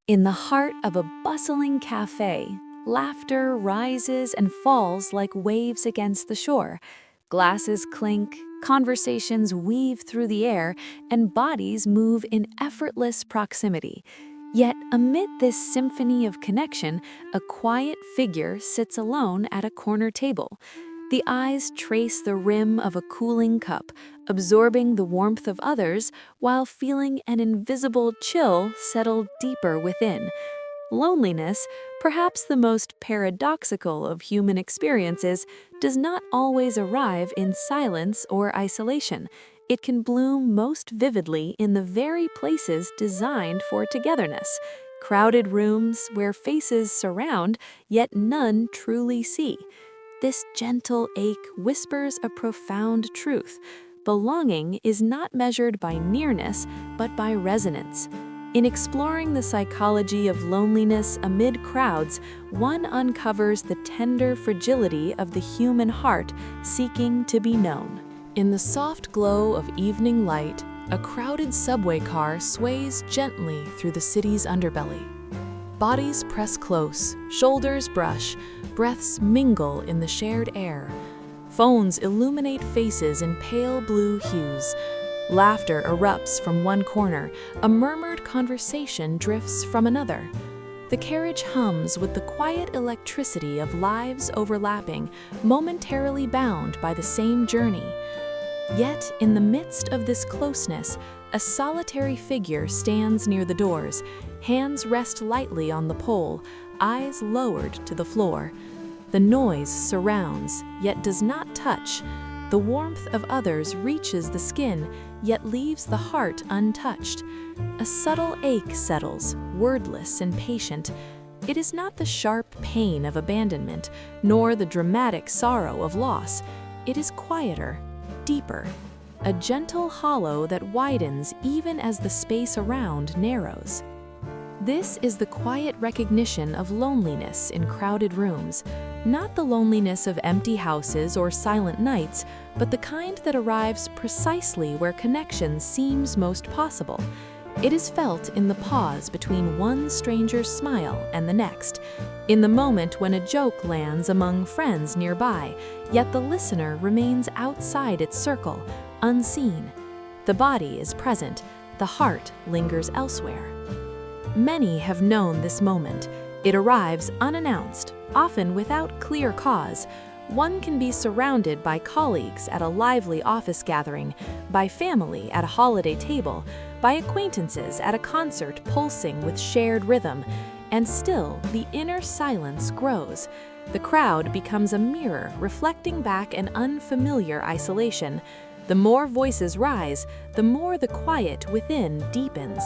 In the heart of a bustling cafe, laughter rises and falls like waves against the shore. Glasses clink, conversations weave through the air, and bodies move in effortless proximity. Yet, amid this symphony of connection, a quiet figure sits alone at a corner table. The eyes trace the rim of a cooling cup, absorbing the warmth of others while feeling an invisible chill settle deeper within. Loneliness, perhaps the most paradoxical of human experiences, does not always arrive in silence or isolation. It can bloom most vividly in the very places designed for togetherness. Crowded rooms where faces surround, yet none truly see. This gentle ache whispers a profound truth. Belonging is not measured by nearness, but by resonance. In exploring the psychology of loneliness amid crowds, one uncovers the tender fragility of the human heart seeking to be known. In the soft glow of evening light, a crowded subway car sways gently through the city's underbelly. Bodies press close, shoulders brush, breaths mingle in the shared air. Phones illuminate faces in pale blue hues. Laughter erupts from one corner, a murmured conversation drifts from another. The carriage hums with the quiet electricity of lives overlapping, momentarily bound by the same journey. Yet, in the midst of this closeness, a solitary figure stands near the doors. Hands rest lightly on the pole, eyes lowered to the floor. The noise surrounds, yet does not touch. The warmth of others reaches the skin, yet leaves the heart untouched. A subtle ache settles, wordless and patient. It is not the sharp pain of abandonment, nor the dramatic sorrow of loss. It is quieter, deeper, a gentle hollow that widens even as the space around narrows. This is the quiet recognition of loneliness in crowded rooms, not the loneliness of empty houses or silent nights, but the kind that arrives precisely where connection seems most possible. It is felt in the pause between one stranger's smile and the next, in the moment when a joke lands among friends nearby, yet the listener remains outside its circle, unseen. The body is present, the heart lingers elsewhere. Many have known this moment. It arrives unannounced, often without clear cause. One can be surrounded by colleagues at a lively office gathering, by family at a holiday table, by acquaintances at a concert pulsing with shared rhythm, and still the inner silence grows. The crowd becomes a mirror reflecting back an unfamiliar isolation. The more voices rise, the more the quiet within deepens.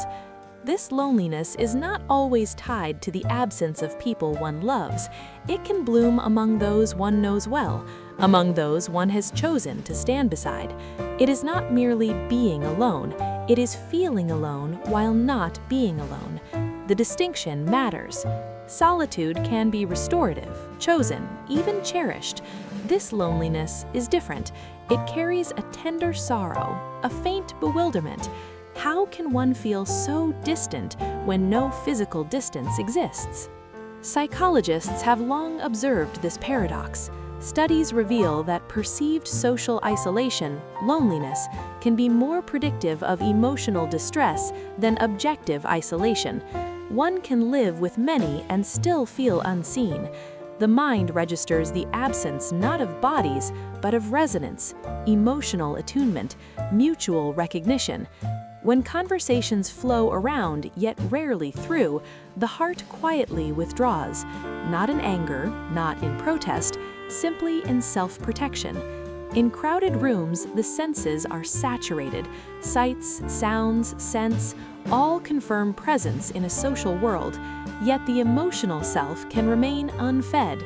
This loneliness is not always tied to the absence of people one loves. It can bloom among those one knows well, among those one has chosen to stand beside. It is not merely being alone, it is feeling alone while not being alone. The distinction matters. Solitude can be restorative, chosen, even cherished. This loneliness is different. It carries a tender sorrow, a faint bewilderment. How can one feel so distant when no physical distance exists? Psychologists have long observed this paradox. Studies reveal that perceived social isolation, loneliness, can be more predictive of emotional distress than objective isolation. One can live with many and still feel unseen. The mind registers the absence not of bodies, but of resonance, emotional attunement, mutual recognition. When conversations flow around, yet rarely through, the heart quietly withdraws, not in anger, not in protest, simply in self-protection. In crowded rooms, the senses are saturated. Sights, sounds, scents, all confirm presence in a social world, yet the emotional self can remain unfed.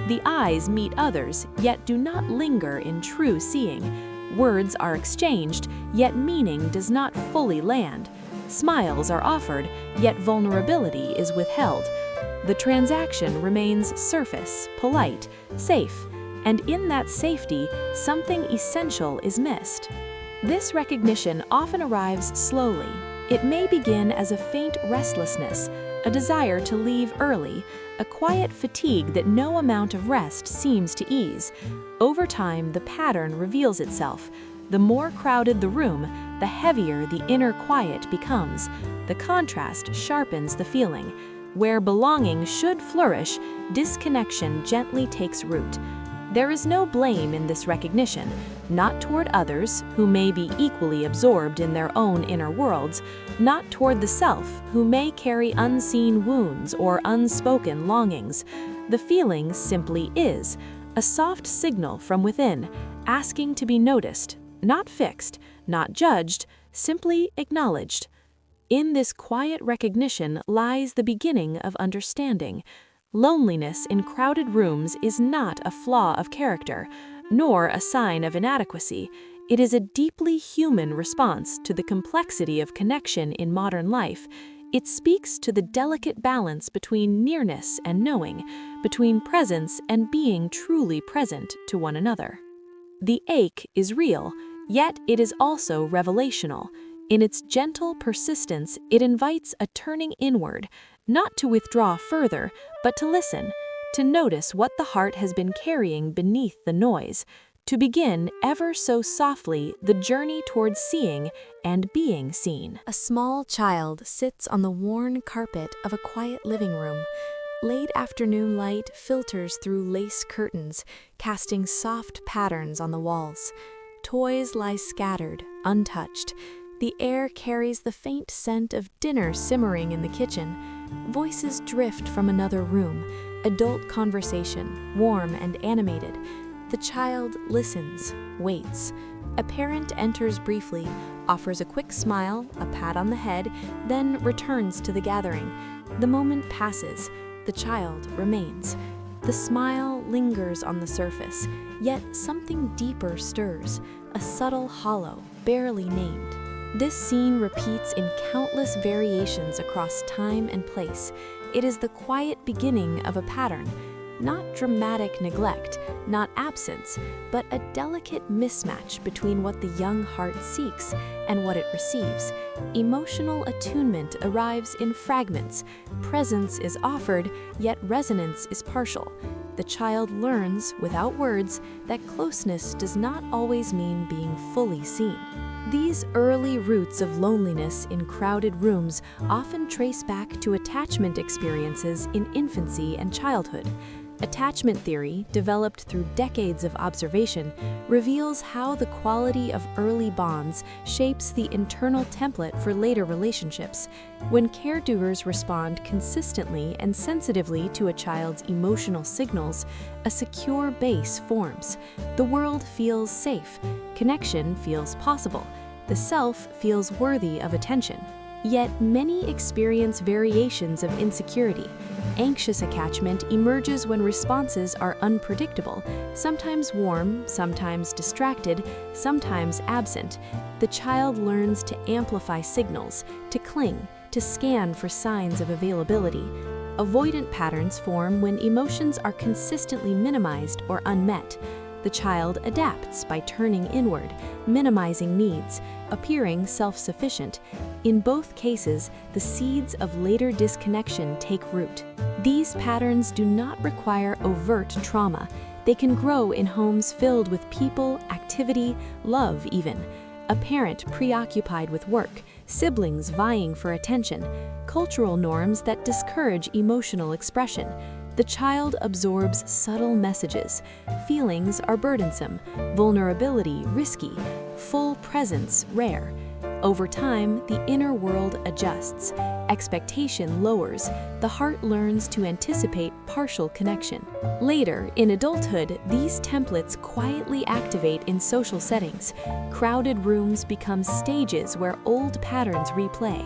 The eyes meet others, yet do not linger in true seeing. Words are exchanged, yet meaning does not fully land. Smiles are offered, yet vulnerability is withheld. The transaction remains surface, polite, safe, and in that safety, something essential is missed. This recognition often arrives slowly. It may begin as a faint restlessness, a desire to leave early, a quiet fatigue that no amount of rest seems to ease. Over time, the pattern reveals itself. The more crowded the room, the heavier the inner quiet becomes. The contrast sharpens the feeling. Where belonging should flourish, disconnection gently takes root. There is no blame in this recognition, not toward others, who may be equally absorbed in their own inner worlds, not toward the self, who may carry unseen wounds or unspoken longings. The feeling simply is, a soft signal from within, asking to be noticed, not fixed, not judged, simply acknowledged. In this quiet recognition lies the beginning of understanding. Loneliness in crowded rooms is not a flaw of character, nor a sign of inadequacy. It is a deeply human response to the complexity of connection in modern life. It speaks to the delicate balance between nearness and knowing, between presence and being truly present to one another. The ache is real, yet it is also revelational. In its gentle persistence, it invites a turning inward, not to withdraw further, but to listen, to notice what the heart has been carrying beneath the noise, to begin ever so softly the journey towards seeing and being seen. A small child sits on the worn carpet of a quiet living room. Late afternoon light filters through lace curtains, casting soft patterns on the walls. Toys lie scattered, untouched. The air carries the faint scent of dinner simmering in the kitchen. Voices drift from another room, adult conversation, warm and animated. The child listens, waits. A parent enters briefly, offers a quick smile, a pat on the head, then returns to the gathering. The moment passes. The child remains. The smile lingers on the surface, yet something deeper stirs, a subtle hollow, barely named. This scene repeats in countless variations across time and place. It is the quiet beginning of a pattern, not dramatic neglect, not absence, but a delicate mismatch between what the young heart seeks and what it receives. Emotional attunement arrives in fragments. Presence is offered, yet resonance is partial. The child learns, without words, that closeness does not always mean being fully seen. These early roots of loneliness in crowded rooms often trace back to attachment experiences in infancy and childhood. Attachment theory, developed through decades of observation, reveals how the quality of early bonds shapes the internal template for later relationships. When caregivers respond consistently and sensitively to a child's emotional signals, a secure base forms. The world feels safe, connection feels possible, the self feels worthy of attention. Yet many experience variations of insecurity. Anxious attachment emerges when responses are unpredictable, sometimes warm, sometimes distracted, sometimes absent. The child learns to amplify signals, to cling, to scan for signs of availability. Avoidant patterns form when emotions are consistently minimized or unmet. The child adapts by turning inward, minimizing needs, appearing self-sufficient. In both cases, the seeds of later disconnection take root. These patterns do not require overt trauma. They can grow in homes filled with people, activity, love even. A parent preoccupied with work, siblings vying for attention, cultural norms that discourage emotional expression. The child absorbs subtle messages. Feelings are burdensome, vulnerability risky, full presence rare. Over time, the inner world adjusts. Expectation lowers. The heart learns to anticipate partial connection. Later, in adulthood, these templates quietly activate in social settings. Crowded rooms become stages where old patterns replay.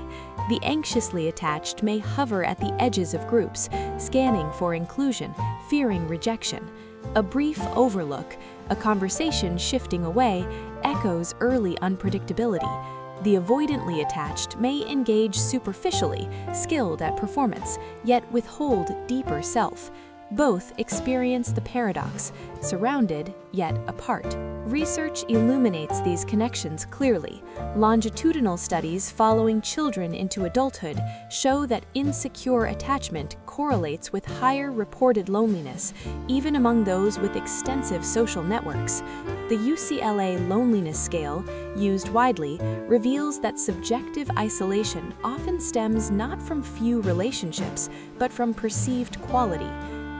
The anxiously attached may hover at the edges of groups, scanning for inclusion, fearing rejection. A brief overlook, a conversation shifting away, echoes early unpredictability. The avoidantly attached may engage superficially, skilled at performance, yet withhold deeper self. Both experience the paradox, surrounded yet apart. Research illuminates these connections clearly. Longitudinal studies following children into adulthood show that insecure attachment correlates with higher reported loneliness, even among those with extensive social networks. The UCLA Loneliness Scale, used widely, reveals that subjective isolation often stems not from few relationships, but from perceived quality.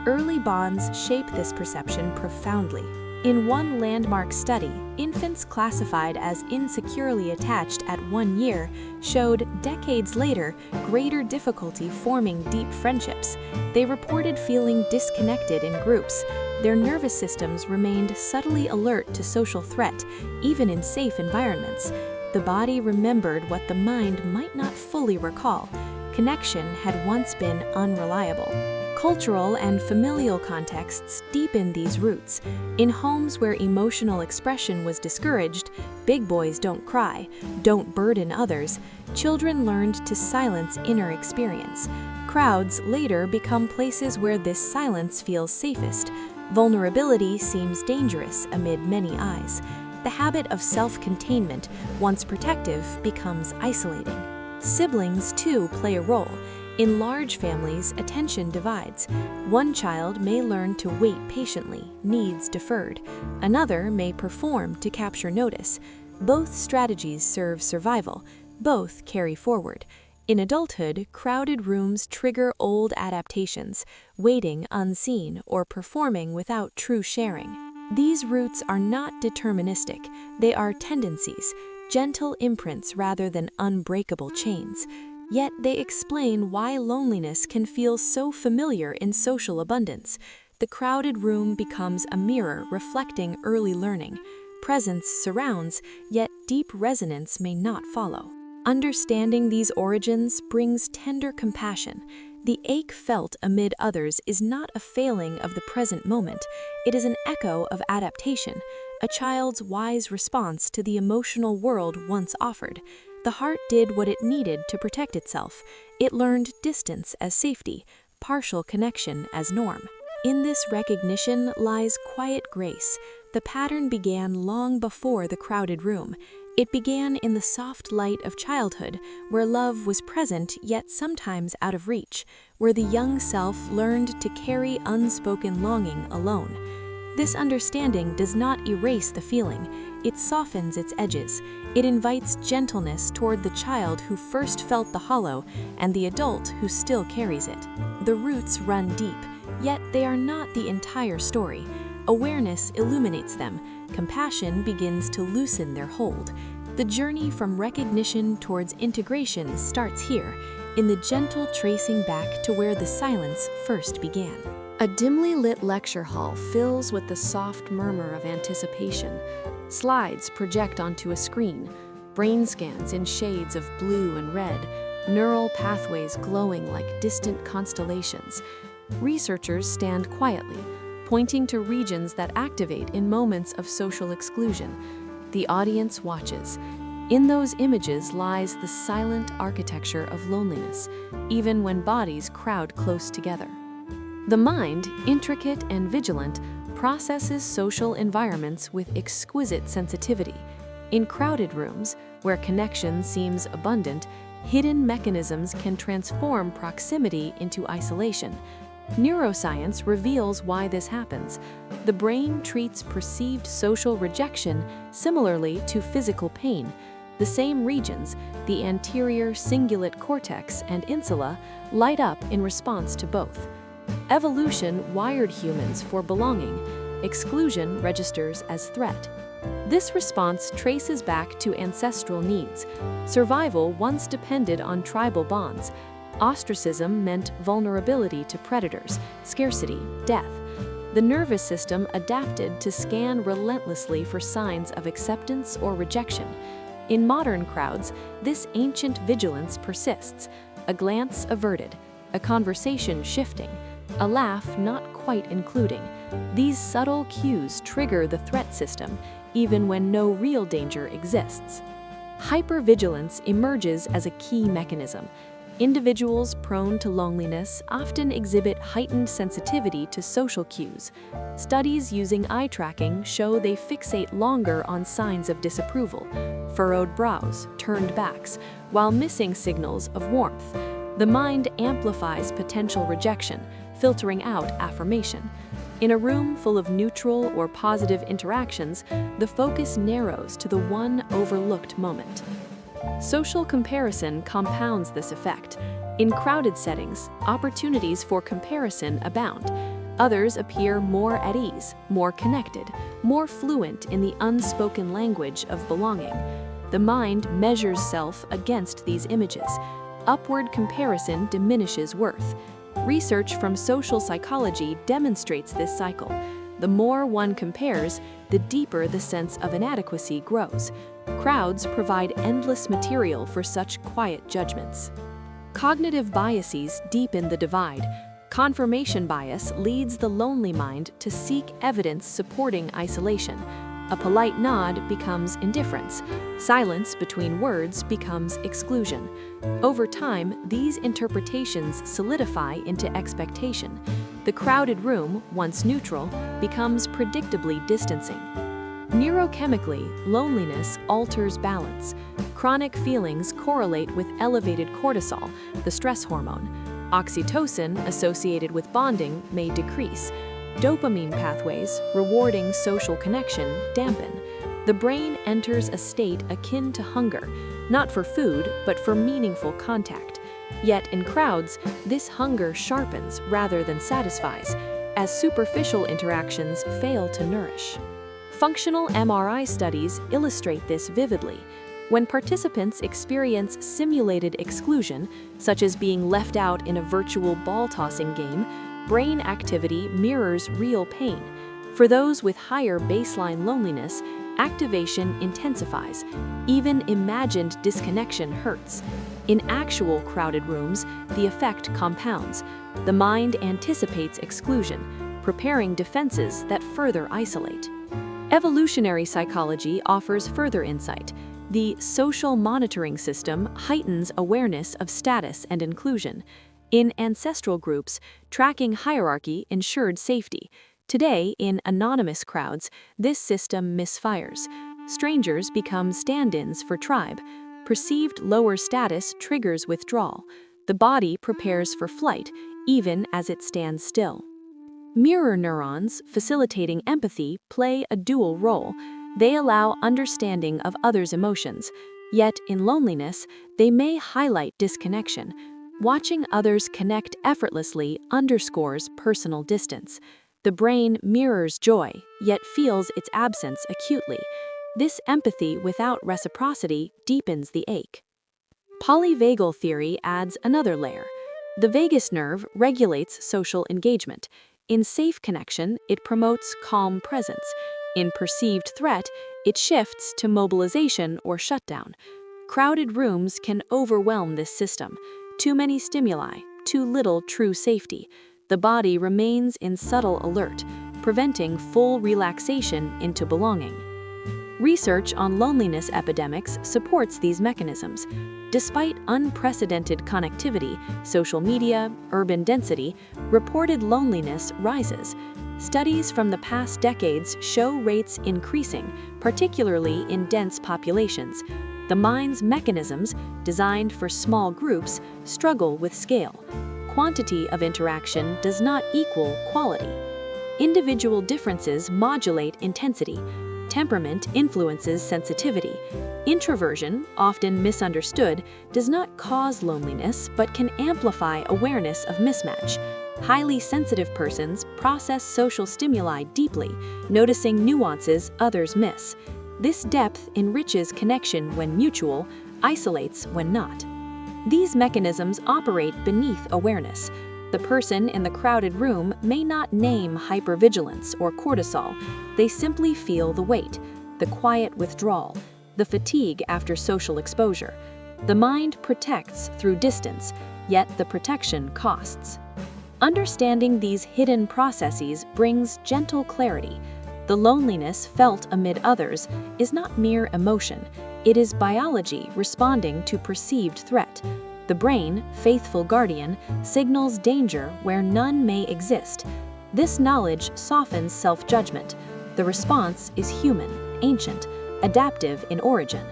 Early bonds shape this perception profoundly. In one landmark study, infants classified as insecurely attached at 1 year showed decades later greater difficulty forming deep friendships. They reported feeling disconnected in groups. Their nervous systems remained subtly alert to social threat, even in safe environments. The body remembered what the mind might not fully recall. Connection had once been unreliable. Cultural and familial contexts deepen these roots. In homes where emotional expression was discouraged, big boys don't cry, don't burden others, children learned to silence inner experience. Crowds later become places where this silence feels safest. Vulnerability seems dangerous amid many eyes. The habit of self-containment, once protective, becomes isolating. Siblings, too, play a role. In large families, attention divides. One child may learn to wait patiently, needs deferred. Another may perform to capture notice. Both strategies serve survival. Both carry forward. In adulthood, crowded rooms trigger old adaptations, waiting unseen or performing without true sharing. These roots are not deterministic. They are tendencies, gentle imprints rather than unbreakable chains. Yet they explain why loneliness can feel so familiar in social abundance. The crowded room becomes a mirror reflecting early learning. Presence surrounds, yet deep resonance may not follow. Understanding these origins brings tender compassion. The ache felt amid others is not a failing of the present moment. It is an echo of adaptation, a child's wise response to the emotional world once offered. The heart did what it needed to protect itself. It learned distance as safety, partial connection as norm. In this recognition lies quiet grace. The pattern began long before the crowded room. It began in the soft light of childhood, where love was present yet sometimes out of reach, where the young self learned to carry unspoken longing alone. This understanding does not erase the feeling, it softens its edges. It invites gentleness toward the child who first felt the hollow and the adult who still carries it. The roots run deep, yet they are not the entire story. Awareness illuminates them. Compassion begins to loosen their hold. The journey from recognition towards integration starts here, in the gentle tracing back to where the silence first began. A dimly lit lecture hall fills with the soft murmur of anticipation. Slides project onto a screen, brain scans in shades of blue and red, neural pathways glowing like distant constellations. Researchers stand quietly, pointing to regions that activate in moments of social exclusion. The audience watches. In those images lies the silent architecture of loneliness, even when bodies crowd close together. The mind, intricate and vigilant, processes social environments with exquisite sensitivity. In crowded rooms, where connection seems abundant, hidden mechanisms can transform proximity into isolation. Neuroscience reveals why this happens. The brain treats perceived social rejection similarly to physical pain. The same regions, the anterior cingulate cortex and insula, light up in response to both. Evolution wired humans for belonging. Exclusion registers as threat. This response traces back to ancestral needs. Survival once depended on tribal bonds. Ostracism meant vulnerability to predators, scarcity, death. The nervous system adapted to scan relentlessly for signs of acceptance or rejection. In modern crowds, this ancient vigilance persists. A glance averted, a conversation shifting, a laugh not quite including. These subtle cues trigger the threat system, even when no real danger exists. Hypervigilance emerges as a key mechanism. Individuals prone to loneliness often exhibit heightened sensitivity to social cues. Studies using eye tracking show they fixate longer on signs of disapproval, furrowed brows, turned backs, while missing signals of warmth. The mind amplifies potential rejection, filtering out affirmation. In a room full of neutral or positive interactions, the focus narrows to the one overlooked moment. Social comparison compounds this effect. In crowded settings, opportunities for comparison abound. Others appear more at ease, more connected, more fluent in the unspoken language of belonging. The mind measures self against these images. Upward comparison diminishes worth. Research from social psychology demonstrates this cycle. The more one compares, the deeper the sense of inadequacy grows. Crowds provide endless material for such quiet judgments. Cognitive biases deepen the divide. Confirmation bias leads the lonely mind to seek evidence supporting isolation. A polite nod becomes indifference. Silence between words becomes exclusion. Over time, these interpretations solidify into expectation. The crowded room, once neutral, becomes predictably distancing. Neurochemically, loneliness alters balance. Chronic feelings correlate with elevated cortisol, the stress hormone. Oxytocin, associated with bonding, may decrease. Dopamine pathways, rewarding social connection, dampen. The brain enters a state akin to hunger, not for food, but for meaningful contact. Yet in crowds, this hunger sharpens rather than satisfies, as superficial interactions fail to nourish. Functional MRI studies illustrate this vividly. When participants experience simulated exclusion, such as being left out in a virtual ball-tossing game, brain activity mirrors real pain. For those with higher baseline loneliness, activation intensifies. Even imagined disconnection hurts. In actual crowded rooms, the effect compounds. The mind anticipates exclusion, preparing defenses that further isolate. Evolutionary psychology offers further insight. The social monitoring system heightens awareness of status and inclusion. In ancestral groups, tracking hierarchy ensured safety. Today, in anonymous crowds, this system misfires. Strangers become stand-ins for tribe. Perceived lower status triggers withdrawal. The body prepares for flight, even as it stands still. Mirror neurons, facilitating empathy, play a dual role. They allow understanding of others' emotions, yet in loneliness, they may highlight disconnection. Watching others connect effortlessly underscores personal distance. The brain mirrors joy, yet feels its absence acutely. This empathy without reciprocity deepens the ache. Polyvagal theory adds another layer. The vagus nerve regulates social engagement. In safe connection, it promotes calm presence. In perceived threat, it shifts to mobilization or shutdown. Crowded rooms can overwhelm this system. Too many stimuli, too little true safety. The body remains in subtle alert, preventing full relaxation into belonging. Research on loneliness epidemics supports these mechanisms. Despite unprecedented connectivity, social media, urban density, reported loneliness rises. Studies from the past decades show rates increasing, particularly in dense populations. The mind's mechanisms, designed for small groups, struggle with scale. Quantity of interaction does not equal quality. Individual differences modulate intensity. Temperament influences sensitivity. Introversion, often misunderstood, does not cause loneliness but can amplify awareness of mismatch. Highly sensitive persons process social stimuli deeply, noticing nuances others miss. This depth enriches connection when mutual, isolates when not. These mechanisms operate beneath awareness. The person in the crowded room may not name hypervigilance or cortisol. They simply feel the weight, the quiet withdrawal, the fatigue after social exposure. The mind protects through distance, yet the protection costs. Understanding these hidden processes brings gentle clarity. The loneliness felt amid others is not mere emotion. It is biology responding to perceived threat. The brain, faithful guardian, signals danger where none may exist. This knowledge softens self-judgment. The response is human, ancient, adaptive in origin.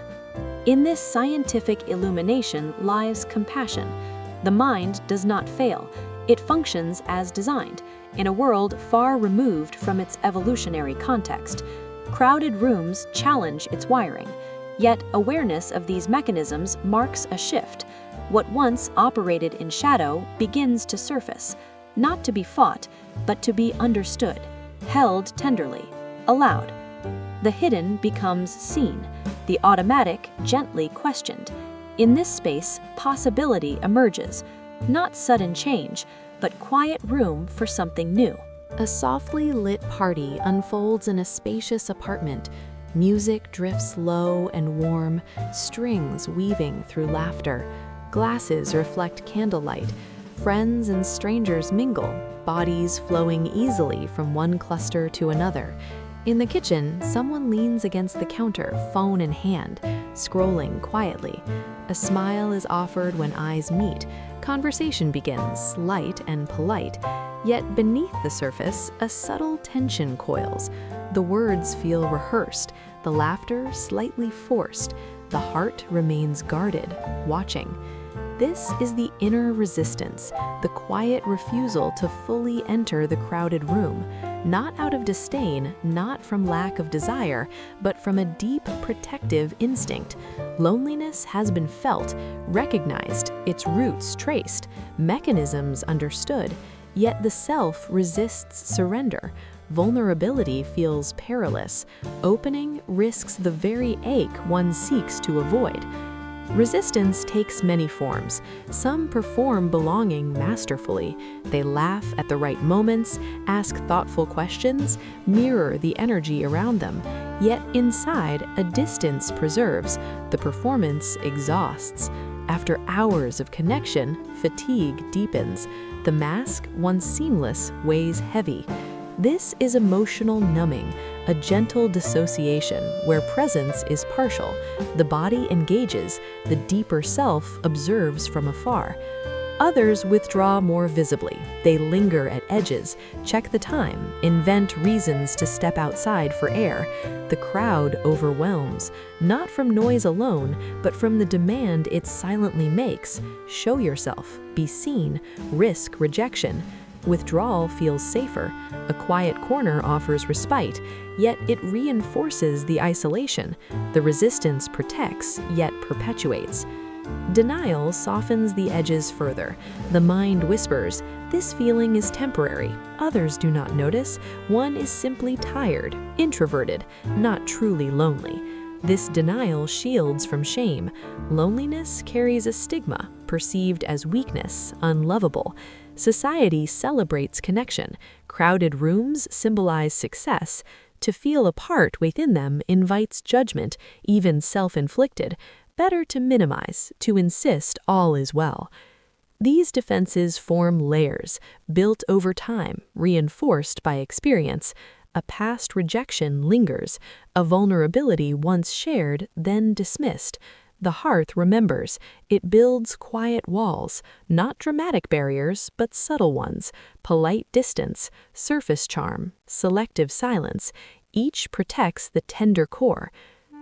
In this scientific illumination lies compassion. The mind does not fail. It functions as designed, in a world far removed from its evolutionary context. Crowded rooms challenge its wiring. Yet awareness of these mechanisms marks a shift. What once operated in shadow begins to surface, not to be fought, but to be understood, held tenderly, allowed. The hidden becomes seen, the automatic gently questioned. In this space, possibility emerges, not sudden change, but quiet room for something new. A softly lit party unfolds in a spacious apartment. Music drifts low and warm, strings weaving through laughter. Glasses reflect candlelight. Friends and strangers mingle, bodies flowing easily from one cluster to another. In the kitchen, someone leans against the counter, phone in hand, scrolling quietly. A smile is offered when eyes meet. Conversation begins, light and polite. Yet beneath the surface, a subtle tension coils. The words feel rehearsed, the laughter slightly forced. The heart remains guarded, watching. This is the inner resistance, the quiet refusal to fully enter the crowded room, not out of disdain, not from lack of desire, but from a deep protective instinct. Loneliness has been felt, recognized, its roots traced, mechanisms understood, yet the self resists surrender. Vulnerability feels perilous. Opening risks the very ache one seeks to avoid. Resistance takes many forms. Some perform belonging masterfully. They laugh at the right moments, ask thoughtful questions, mirror the energy around them. Yet inside, a distance preserves. The performance exhausts. After hours of connection, fatigue deepens. The mask, once seamless, weighs heavy. This is emotional numbing, a gentle dissociation where presence is partial. The body engages, the deeper self observes from afar. Others withdraw more visibly. They linger at edges, check the time, invent reasons to step outside for air. The crowd overwhelms, not from noise alone, but from the demand it silently makes. Show yourself, be seen, risk rejection. Withdrawal feels safer. A quiet corner offers respite, yet it reinforces the isolation. The resistance protects, yet perpetuates. Denial softens the edges further. The mind whispers, "This feeling is temporary." Others do not notice. One is simply tired, introverted, not truly lonely. This denial shields from shame. Loneliness carries a stigma, perceived as weakness, unlovable. Society celebrates connection. Crowded rooms symbolize success. To feel apart within them invites judgment, even self-inflicted. Better to minimize, to insist all is well. These defenses form layers, built over time, reinforced by experience. A past rejection lingers, a vulnerability once shared, then dismissed. The hearth remembers. It builds quiet walls, not dramatic barriers, but subtle ones. Polite distance, surface charm, selective silence. Each protects the tender core.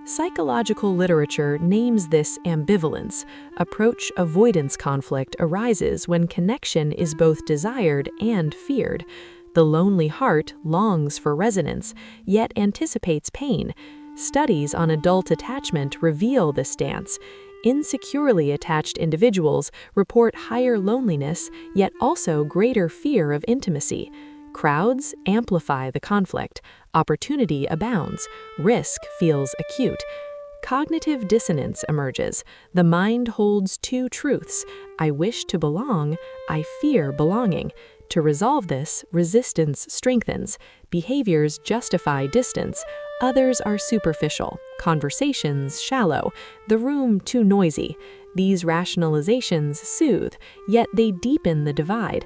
Psychological literature names this ambivalence. Approach avoidance conflict arises when connection is both desired and feared. The lonely heart longs for resonance, yet anticipates pain. Studies on adult attachment reveal this dance. Insecurely attached individuals report higher loneliness, yet also greater fear of intimacy. Crowds amplify the conflict. Opportunity abounds. Risk feels acute. Cognitive dissonance emerges. The mind holds two truths. I wish to belong. I fear belonging. To resolve this, resistance strengthens. Behaviors justify distance. Others are superficial. Conversations shallow. The room too noisy. These rationalizations soothe, yet they deepen the divide.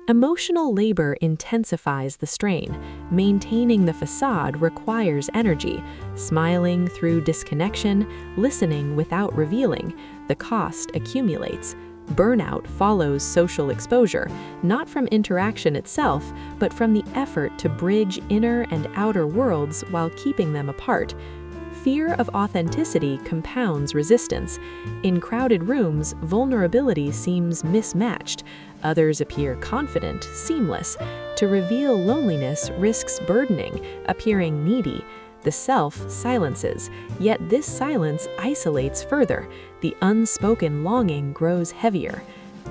Emotional labor intensifies the strain. Maintaining the facade requires energy. Smiling through disconnection, listening without revealing. The cost accumulates. Burnout follows social exposure, not from interaction itself, but from the effort to bridge inner and outer worlds while keeping them apart. Fear of authenticity compounds resistance. In crowded rooms, vulnerability seems mismatched. Others appear confident, seamless. To reveal loneliness risks burdening, appearing needy. The self silences, yet this silence isolates further. The unspoken longing grows heavier.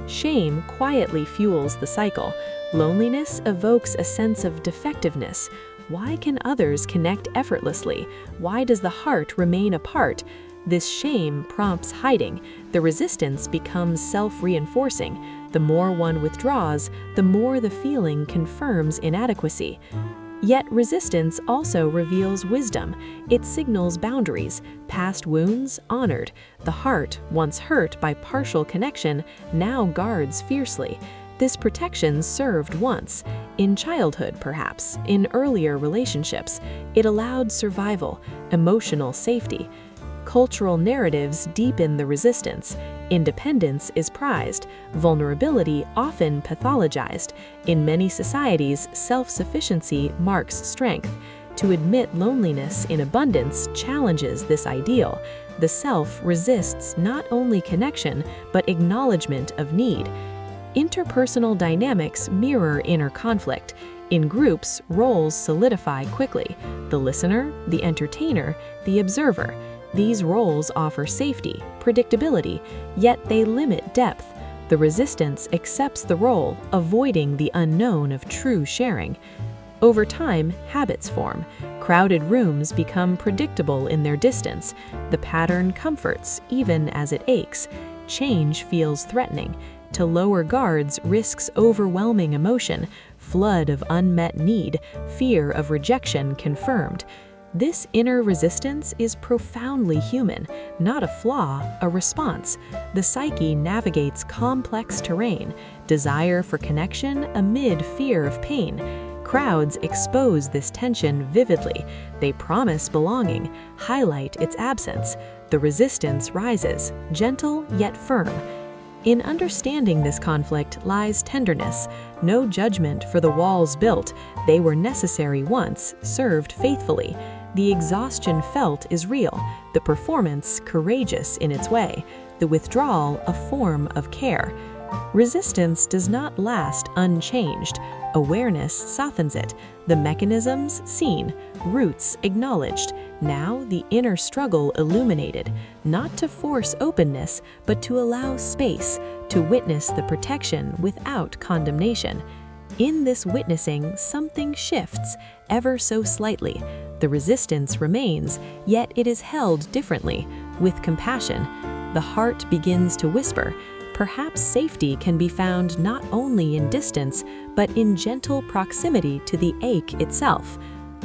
Shame quietly fuels the cycle. Loneliness evokes a sense of defectiveness. Why can others connect effortlessly? Why does the heart remain apart? This shame prompts hiding. The resistance becomes self-reinforcing. The more one withdraws, the more the feeling confirms inadequacy. Yet resistance also reveals wisdom. It signals boundaries, past wounds honored. The heart, once hurt by partial connection, now guards fiercely. This protection served once, in childhood perhaps, in earlier relationships. It allowed survival, emotional safety. Cultural narratives deepen the resistance. Independence is prized, vulnerability often pathologized. In many societies, self-sufficiency marks strength. To admit loneliness in abundance challenges this ideal. The self resists not only connection, but acknowledgement of need. Interpersonal dynamics mirror inner conflict. In groups, roles solidify quickly. The listener, the entertainer, the observer. These roles offer safety, predictability, yet they limit depth. The resistance accepts the role, avoiding the unknown of true sharing. Over time, habits form. Crowded rooms become predictable in their distance. The pattern comforts, even as it aches. Change feels threatening. To lower guards risks overwhelming emotion, flood of unmet need, fear of rejection confirmed. This inner resistance is profoundly human, not a flaw, a response. The psyche navigates complex terrain, desire for connection amid fear of pain. Crowds expose this tension vividly. They promise belonging, highlight its absence. The resistance rises, gentle yet firm. In understanding this conflict lies tenderness. No judgment for the walls built. They were necessary once, served faithfully. The exhaustion felt is real, the performance courageous in its way, the withdrawal a form of care. Resistance does not last unchanged. Awareness softens it, the mechanisms seen, roots acknowledged. Now the inner struggle illuminated, not to force openness, but to allow space, to witness the protection without condemnation. In this witnessing, something shifts, ever so slightly. The resistance remains, yet it is held differently, with compassion. The heart begins to whisper, perhaps safety can be found not only in distance, but in gentle proximity to the ache itself.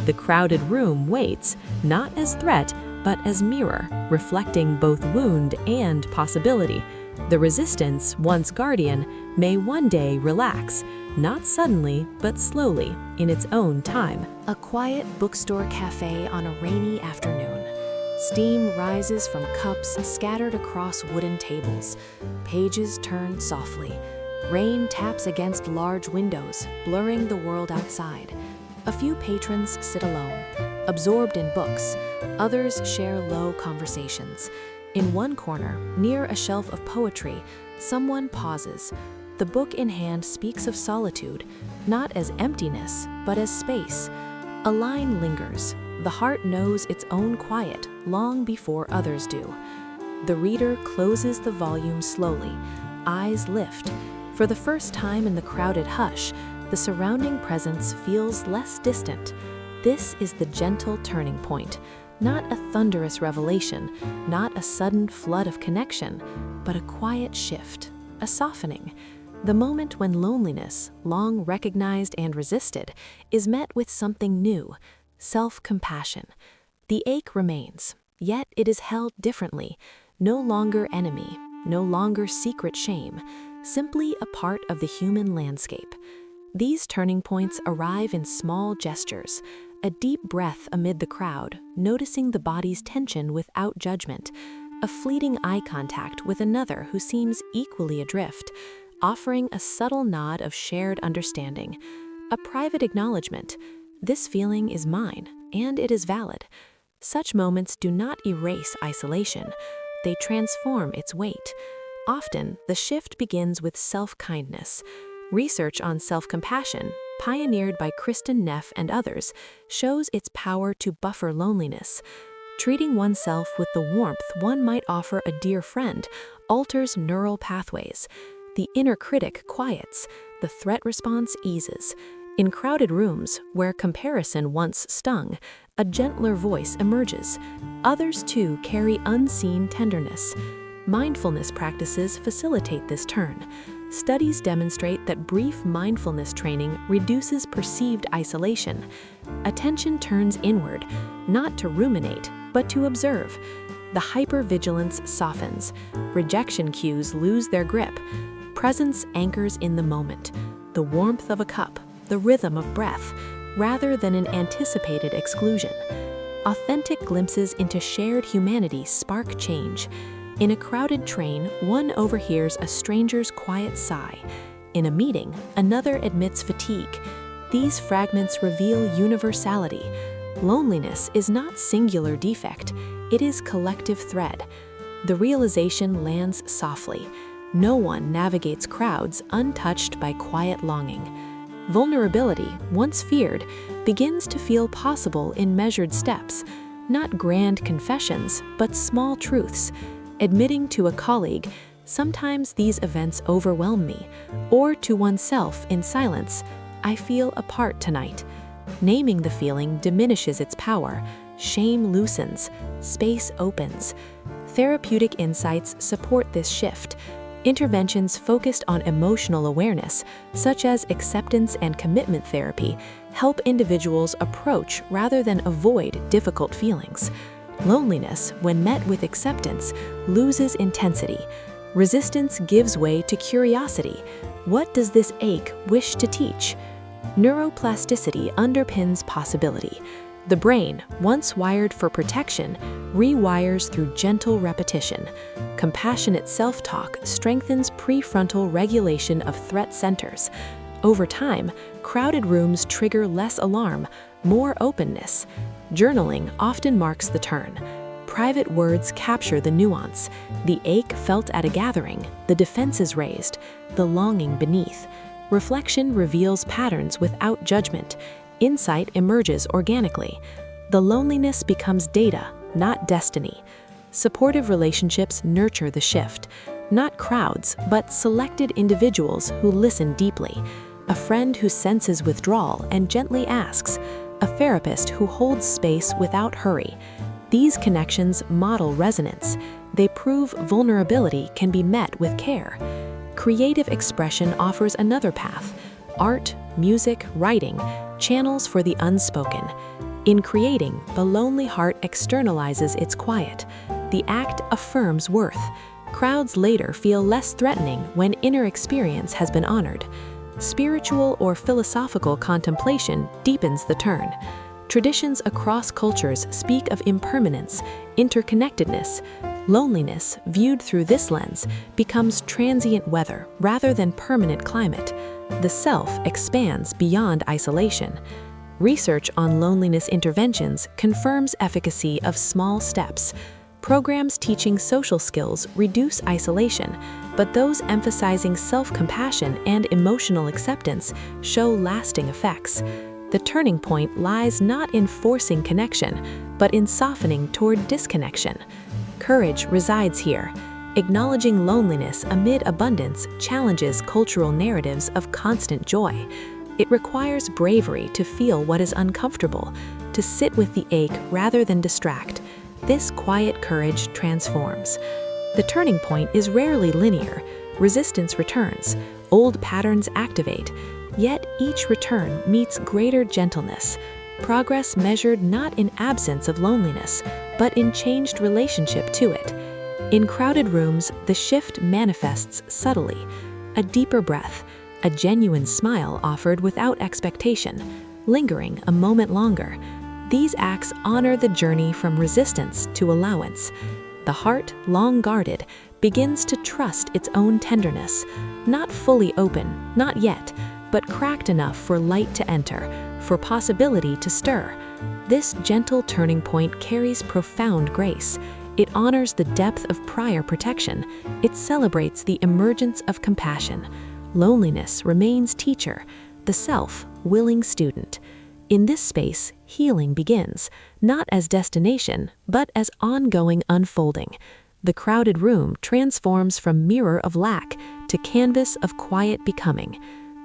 The crowded room waits, not as threat, but as mirror, reflecting both wound and possibility. The resistance, once guardian, may one day relax, not suddenly, but slowly, in its own time. A quiet bookstore cafe on a rainy afternoon. Steam rises from cups scattered across wooden tables. Pages turn softly. Rain taps against large windows, blurring the world outside. A few patrons sit alone, absorbed in books. Others share low conversations. In one corner, near a shelf of poetry, someone pauses. The book in hand speaks of solitude, not as emptiness, but as space. A line lingers. The heart knows its own quiet long before others do. The reader closes the volume slowly. Eyes lift. For the first time in the crowded hush, the surrounding presence feels less distant. This is the gentle turning point. Not a thunderous revelation, not a sudden flood of connection, but a quiet shift, a softening. The moment when loneliness, long recognized and resisted, is met with something new, self-compassion. The ache remains, yet it is held differently, no longer enemy, no longer secret shame, simply a part of the human landscape. These turning points arrive in small gestures, a deep breath amid the crowd, noticing the body's tension without judgment, a fleeting eye contact with another who seems equally adrift, offering a subtle nod of shared understanding, a private acknowledgement. This feeling is mine, and it is valid. Such moments do not erase isolation, they transform its weight. Often, the shift begins with self-kindness. Research on self-compassion, pioneered by Kristen Neff and others, shows its power to buffer loneliness. Treating oneself with the warmth one might offer a dear friend alters neural pathways. The inner critic quiets, the threat response eases. In crowded rooms, where comparison once stung, a gentler voice emerges. Others too carry unseen tenderness. Mindfulness practices facilitate this turn. Studies demonstrate that brief mindfulness training reduces perceived isolation. Attention turns inward, not to ruminate, but to observe. The hypervigilance softens. Rejection cues lose their grip. Presence anchors in the moment, the warmth of a cup, the rhythm of breath, rather than an anticipated exclusion. Authentic glimpses into shared humanity spark change. In a crowded train, one overhears a stranger's quiet sigh. In a meeting, another admits fatigue. These fragments reveal universality. Loneliness is not singular defect, it is collective thread. The realization lands softly. No one navigates crowds untouched by quiet longing. Vulnerability, once feared, begins to feel possible in measured steps, not grand confessions, but small truths. Admitting to a colleague, sometimes these events overwhelm me, or to oneself in silence, I feel apart tonight. Naming the feeling diminishes its power. Shame loosens, space opens. Therapeutic insights support this shift. Interventions focused on emotional awareness, such as acceptance and commitment therapy, help individuals approach rather than avoid difficult feelings. Loneliness, when met with acceptance, loses intensity. Resistance gives way to curiosity. What does this ache wish to teach? Neuroplasticity underpins possibility. The brain, once wired for protection, rewires through gentle repetition. Compassionate self-talk strengthens prefrontal regulation of threat centers. Over time, crowded rooms trigger less alarm, more openness. Journaling often marks the turn. Private words capture the nuance. The ache felt at a gathering, the defenses raised, the longing beneath. Reflection reveals patterns without judgment. Insight emerges organically. The loneliness becomes data, not destiny. Supportive relationships nurture the shift. Not crowds, but selected individuals who listen deeply. A friend who senses withdrawal and gently asks. A therapist who holds space without hurry. These connections model resonance. They prove vulnerability can be met with care. Creative expression offers another path. Art, music, writing, channels for the unspoken. In creating, the lonely heart externalizes its quiet. The act affirms worth. Crowds later feel less threatening when inner experience has been honored. Spiritual or philosophical contemplation deepens the turn. Traditions across cultures speak of impermanence, interconnectedness. Loneliness, viewed through this lens, becomes transient weather rather than permanent climate. The self expands beyond isolation. Research on loneliness interventions confirms efficacy of small steps. Programs teaching social skills reduce isolation, but those emphasizing self-compassion and emotional acceptance show lasting effects. The turning point lies not in forcing connection, but in softening toward disconnection. Courage resides here. Acknowledging loneliness amid abundance challenges cultural narratives of constant joy. It requires bravery to feel what is uncomfortable, to sit with the ache rather than distract. This quiet courage transforms. The turning point is rarely linear. Resistance returns, old patterns activate, yet each return meets greater gentleness. Progress measured not in absence of loneliness, but in changed relationship to it. In crowded rooms, the shift manifests subtly. A deeper breath, a genuine smile offered without expectation, lingering a moment longer. These acts honor the journey from resistance to allowance. The heart, long guarded, begins to trust its own tenderness, not fully open, not yet, but cracked enough for light to enter, for possibility to stir. This gentle turning point carries profound grace. It honors the depth of prior protection. It celebrates the emergence of compassion. Loneliness remains teacher, the self, willing student. In this space, healing begins, not as destination, but as ongoing unfolding. The crowded room transforms from mirror of lack to canvas of quiet becoming.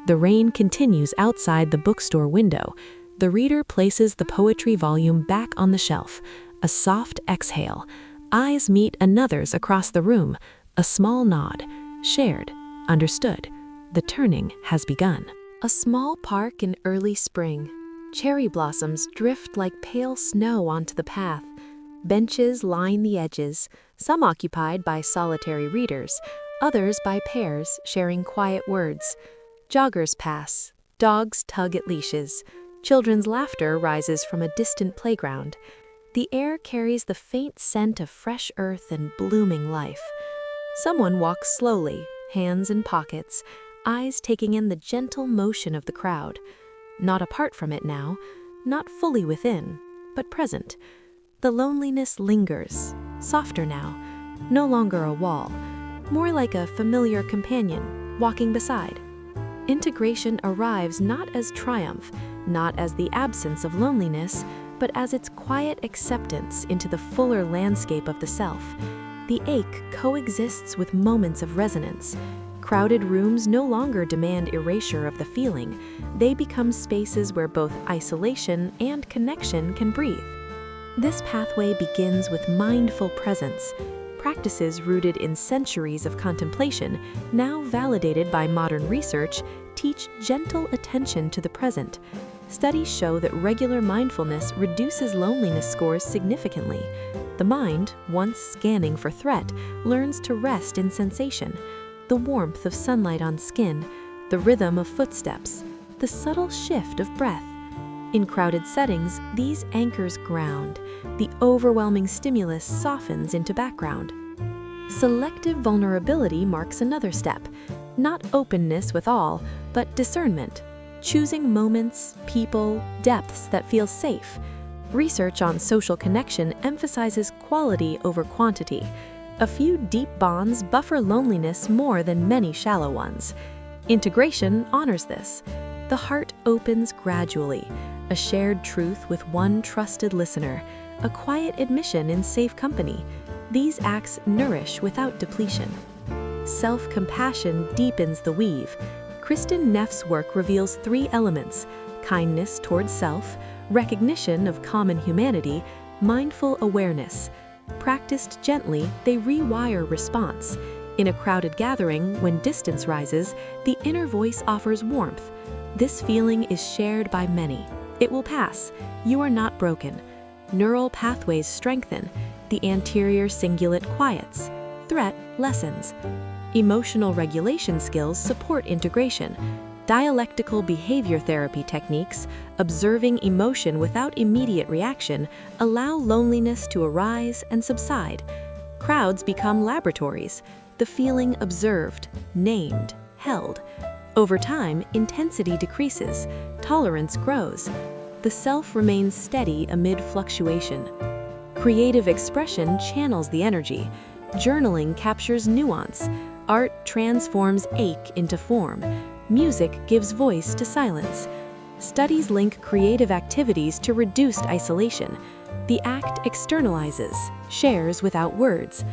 The rain continues outside the bookstore window. The reader places the poetry volume back on the shelf. A soft exhale. Eyes meet another's across the room. A small nod. Shared. Understood. The turning has begun. A small park in early spring. Cherry blossoms drift like pale snow onto the path. Benches line the edges, some occupied by solitary readers, others by pairs sharing quiet words. Joggers pass. Dogs tug at leashes. Children's laughter rises from a distant playground. The air carries the faint scent of fresh earth and blooming life. Someone walks slowly, hands in pockets, eyes taking in the gentle motion of the crowd. Not apart from it now, not fully within, but present. The loneliness lingers, softer now, no longer a wall, more like a familiar companion, walking beside. Integration arrives not as triumph, not as the absence of loneliness, but as its quiet acceptance into the fuller landscape of the self. The ache coexists with moments of resonance. Crowded rooms no longer demand erasure of the feeling. They become spaces where both isolation and connection can breathe. This pathway begins with mindful presence, practices rooted in centuries of contemplation, now validated by modern research, teach gentle attention to the present. Studies show that regular mindfulness reduces loneliness scores significantly. The mind, once scanning for threat, learns to rest in sensation. The warmth of sunlight on skin, the rhythm of footsteps, the subtle shift of breath. In crowded settings, these anchors ground. The overwhelming stimulus softens into background. Selective vulnerability marks another step. Not openness with all, but discernment. Choosing moments, people, depths that feel safe. Research on social connection emphasizes quality over quantity. A few deep bonds buffer loneliness more than many shallow ones. Integration honors this. The heart opens gradually, a shared truth with one trusted listener, a quiet admission in safe company. These acts nourish without depletion. Self-compassion deepens the weave. Kristen Neff's work reveals 3 elements: kindness towards self, recognition of common humanity, mindful awareness. Practiced gently, they rewire response. In a crowded gathering, when distance rises, the inner voice offers warmth. This feeling is shared by many. It will pass. You are not broken. Neural pathways strengthen. The anterior cingulate quiets. Threat lessens. Emotional regulation skills support integration. Dialectical behavior therapy techniques, observing emotion without immediate reaction, allow loneliness to arise and subside. Crowds become laboratories, the feeling observed, named, held. Over time, intensity decreases, tolerance grows. The self remains steady amid fluctuation. Creative expression channels the energy. Journaling captures nuance. Art transforms ache into form. Music gives voice to silence. Studies link creative activities to reduced isolation. The act externalizes, shares without words.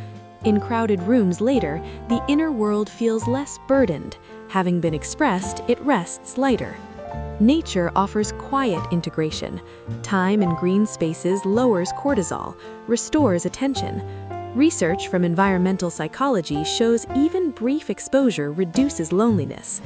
In crowded rooms later, the inner world feels less burdened. Having been expressed, it rests lighter. Nature offers quiet integration. Time in green spaces lowers cortisol, restores attention. Research from environmental psychology shows even brief exposure reduces loneliness.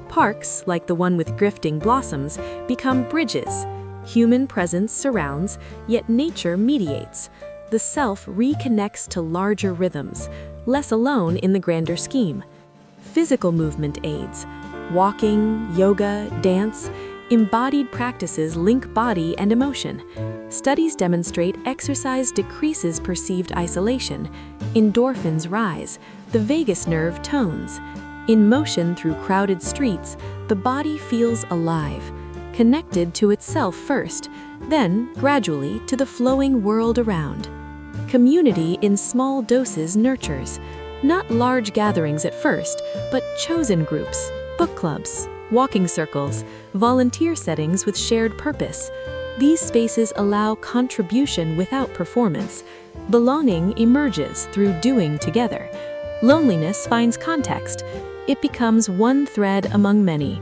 Parks, like the one with drifting blossoms, become bridges. Human presence surrounds, yet nature mediates. The self reconnects to larger rhythms, less alone in the grander scheme. Physical movement aids. Walking, yoga, dance. Embodied practices link body and emotion. Studies demonstrate exercise decreases perceived isolation. Endorphins rise. The vagus nerve tones. In motion through crowded streets, the body feels alive, connected to itself first, then, gradually, to the flowing world around. Community in small doses nurtures. Not large gatherings at first, but chosen groups, book clubs, walking circles, volunteer settings with shared purpose. These spaces allow contribution without performance. Belonging emerges through doing together. Loneliness finds context. It becomes one thread among many.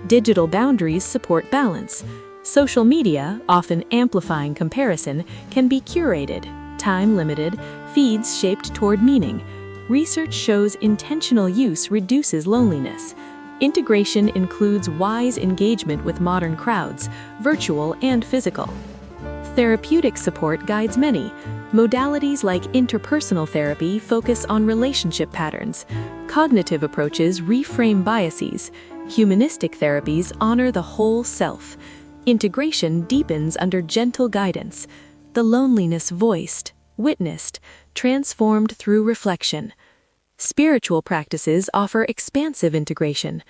Digital boundaries support balance. Social media, often amplifying comparison, can be curated, time-limited, feeds shaped toward meaning. Research shows intentional use reduces loneliness. Integration includes wise engagement with modern crowds, virtual and physical. Therapeutic support guides many. Modalities like interpersonal therapy focus on relationship patterns. Cognitive approaches reframe biases. Humanistic therapies honor the whole self. Integration deepens under gentle guidance. The loneliness voiced, witnessed, transformed through reflection. Spiritual practices offer expansive integration.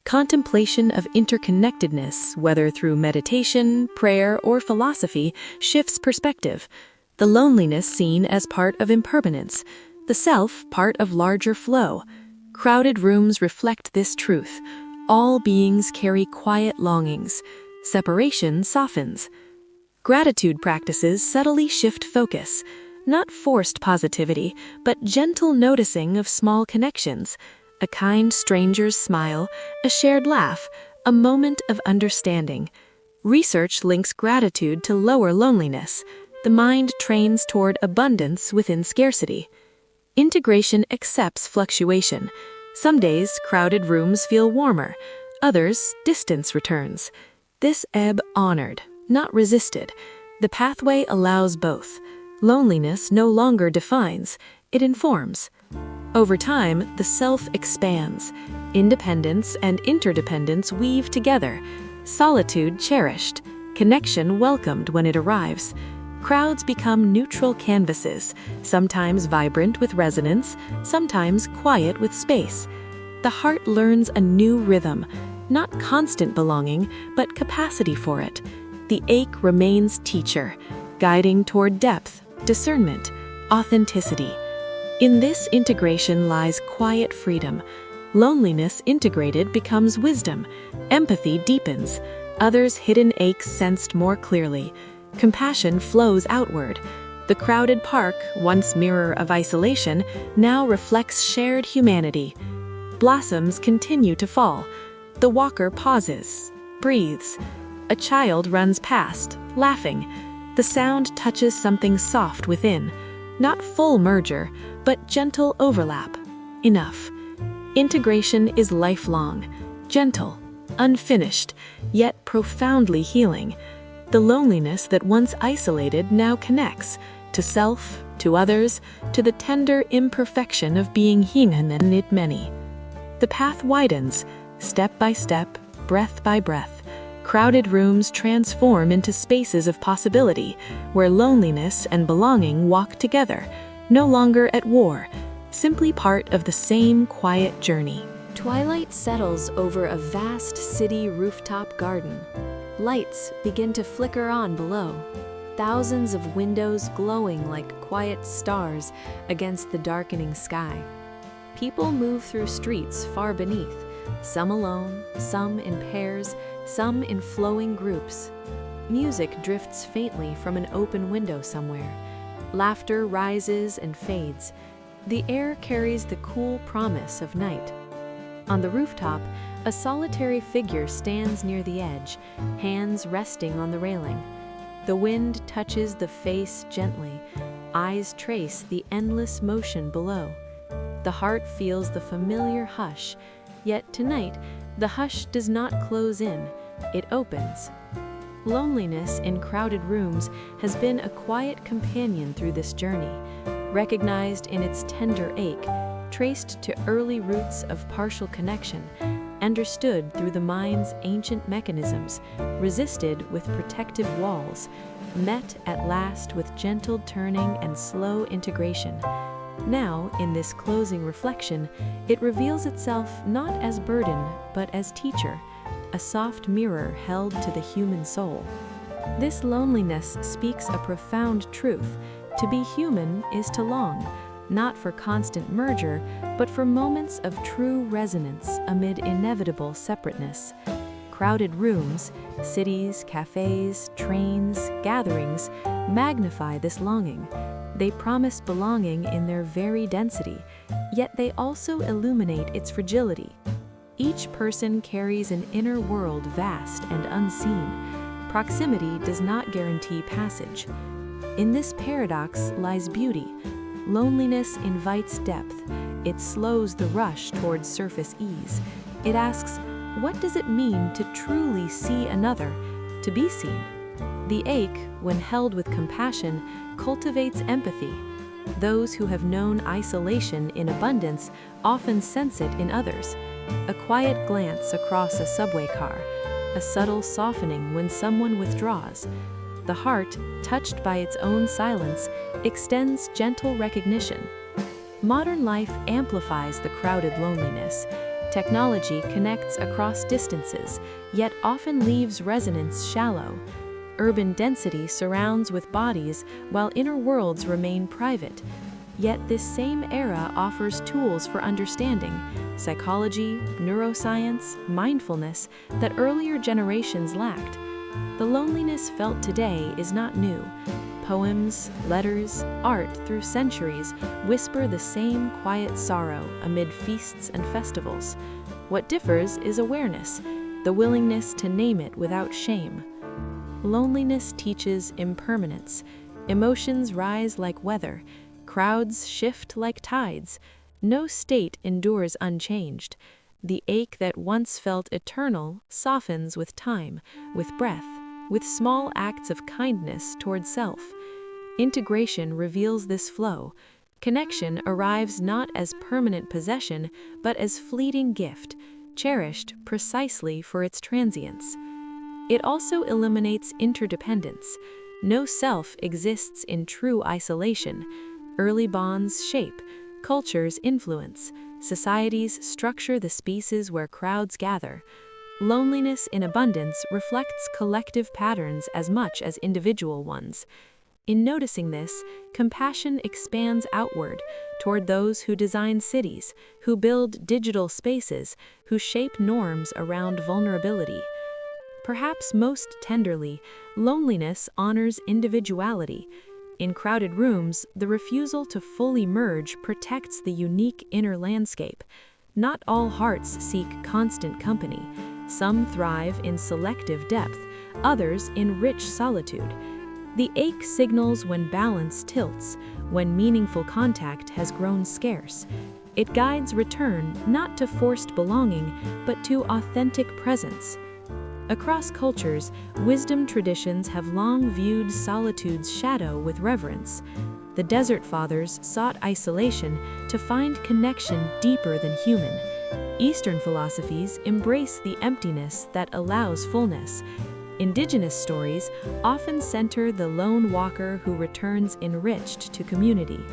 Contemplation of interconnectedness, whether through meditation, prayer, or philosophy, shifts perspective. The loneliness seen as part of impermanence, the self part of larger flow. Crowded rooms reflect this truth. All beings carry quiet longings. Separation softens. Gratitude practices subtly shift focus. Not forced positivity, but gentle noticing of small connections. A kind stranger's smile, a shared laugh, a moment of understanding. Research links gratitude to lower loneliness. The mind trains toward abundance within scarcity. Integration accepts fluctuation. Some days, crowded rooms feel warmer. Others, distance returns. This ebb honored, not resisted. The pathway allows both. Loneliness no longer defines, it informs. Over time, the self expands. Independence and interdependence weave together. Solitude cherished, connection welcomed when it arrives. Crowds become neutral canvases, sometimes vibrant with resonance, sometimes quiet with space. The heart learns a new rhythm, not constant belonging, but capacity for it. The ache remains teacher, guiding toward depth, discernment, authenticity. In this integration lies quiet freedom. Loneliness integrated becomes wisdom. Empathy deepens. Others' hidden aches sensed more clearly. Compassion flows outward. The crowded park, once mirror of isolation, now reflects shared humanity. Blossoms continue to fall. The walker pauses, breathes. A child runs past, laughing. The sound touches something soft within. Not full merger, but gentle overlap. Enough. Integration is lifelong, gentle, unfinished, yet profoundly healing. The loneliness that once isolated now connects to self, to others, to the tender imperfection of being hinganen it many. The path widens, step by step, breath by breath. Crowded rooms transform into spaces of possibility, where loneliness and belonging walk together, no longer at war, simply part of the same quiet journey. Twilight settles over a vast city rooftop garden. Lights begin to flicker on below, thousands of windows glowing like quiet stars against the darkening sky. People move through streets far beneath, some alone, some in pairs, some in flowing groups. Music drifts faintly from an open window somewhere. Laughter rises and fades. The air carries the cool promise of night. On the rooftop, a solitary figure stands near the edge, hands resting on the railing. The wind touches the face gently. Eyes trace the endless motion below. The heart feels the familiar hush, yet tonight, the hush does not close in, it opens. Loneliness in crowded rooms has been a quiet companion through this journey, recognized in its tender ache, traced to early roots of partial connection. understood through the mind's ancient mechanisms, resisted with protective walls, met at last with gentle turning and slow integration. Now, in this closing reflection, it reveals itself not as burden, but as teacher, a soft mirror held to the human soul. This loneliness speaks a profound truth. To be human is to long, not for constant merger, but for moments of true resonance amid inevitable separateness. Crowded rooms, cities, cafes, trains, gatherings magnify this longing. They promise belonging in their very density, yet they also illuminate its fragility. Each person carries an inner world vast and unseen. Proximity does not guarantee passage. In this paradox lies beauty. Loneliness invites depth. It slows the rush towards surface ease. It asks, what does it mean to truly see another, to be seen? The ache, when held with compassion, cultivates empathy. Those who have known isolation in abundance often sense it in others. A quiet glance across a subway car, a subtle softening when someone withdraws. The heart, touched by its own silence, extends gentle recognition. Modern life amplifies the crowded loneliness. Technology connects across distances, yet often leaves resonance shallow. Urban density surrounds with bodies, while inner worlds remain private. Yet this same era offers tools for understanding, psychology, neuroscience, mindfulness, that earlier generations lacked. The loneliness felt today is not new. Poems, letters, art through centuries whisper the same quiet sorrow amid feasts and festivals. What differs is awareness, the willingness to name it without shame. Loneliness teaches impermanence. Emotions rise like weather. Crowds shift like tides. No state endures unchanged. The ache that once felt eternal softens with time, with breath, with small acts of kindness toward self. Integration reveals this flow. Connection arrives not as permanent possession, but as fleeting gift, cherished precisely for its transience. It also eliminates interdependence. No self exists in true isolation. Early bonds shape, cultures influence, societies structure the spaces where crowds gather. Loneliness in abundance reflects collective patterns as much as individual ones. In noticing this, compassion expands outward toward those who design cities, who build digital spaces, who shape norms around vulnerability. Perhaps most tenderly, loneliness honors individuality. In crowded rooms, the refusal to fully merge protects the unique inner landscape. Not all hearts seek constant company. Some thrive in selective depth, others in rich solitude. The ache signals when balance tilts, when meaningful contact has grown scarce. It guides return not to forced belonging, but to authentic presence. Across cultures, wisdom traditions have long viewed solitude's shadow with reverence. The Desert Fathers sought isolation to find connection deeper than human. Eastern philosophies embrace the emptiness that allows fullness. Indigenous stories often center the lone walker who returns enriched to community.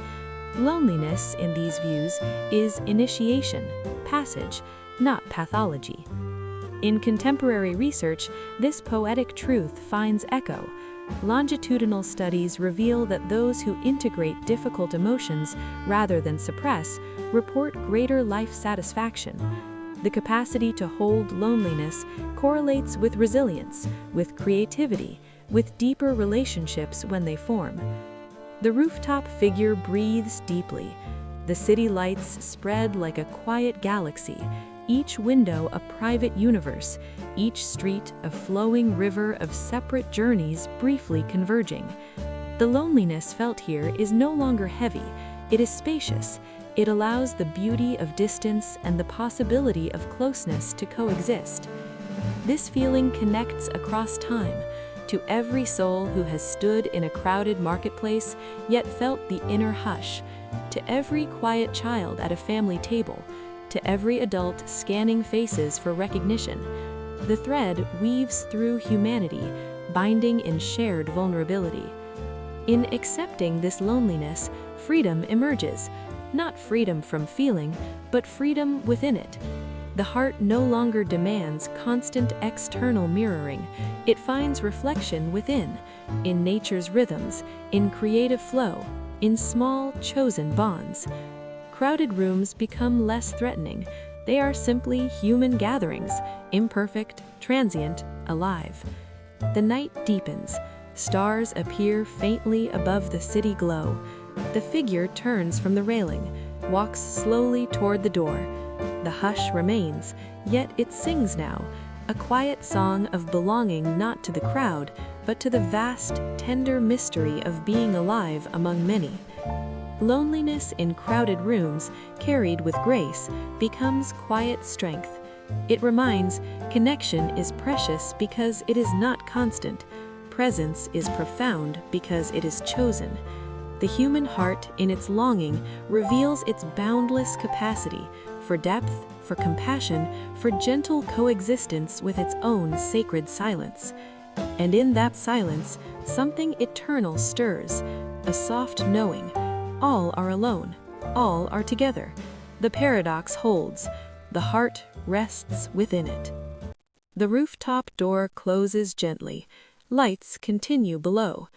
Loneliness, in these views, is initiation, passage, not pathology. In contemporary research, this poetic truth finds echo. Longitudinal studies reveal that those who integrate difficult emotions rather than suppress report greater life satisfaction. The capacity to hold loneliness correlates with resilience, with creativity, with deeper relationships when they form. The rooftop figure breathes deeply. The city lights spread like a quiet galaxy, each window a private universe, each street a flowing river of separate journeys briefly converging. The loneliness felt here is no longer heavy, it is spacious. It allows the beauty of distance and the possibility of closeness to coexist. This feeling connects across time, to every soul who has stood in a crowded marketplace yet felt the inner hush, to every quiet child at a family table, to every adult scanning faces for recognition. The thread weaves through humanity, binding in shared vulnerability. In accepting this loneliness, freedom emerges, not freedom from feeling, but freedom within it. The heart no longer demands constant external mirroring. It finds reflection within, in nature's rhythms, in creative flow, in small, chosen bonds. Crowded rooms become less threatening. They are simply human gatherings, imperfect, transient, alive. The night deepens. Stars appear faintly above the city glow. The figure turns from the railing, walks slowly toward the door. The hush remains, yet it sings now, a quiet song of belonging not to the crowd, but to the vast, tender mystery of being alive among many. Loneliness in crowded rooms, carried with grace, becomes quiet strength. It reminds connection is precious because it is not constant. Presence is profound because it is chosen. The human heart, in its longing, reveals its boundless capacity for depth, for compassion, for gentle coexistence with its own sacred silence. And in that silence, something eternal stirs, a soft knowing. All are alone, all are together. The paradox holds, the heart rests within it. The rooftop door closes gently. Lights continue below.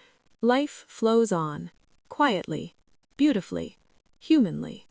Life flows on, quietly, beautifully, humanly.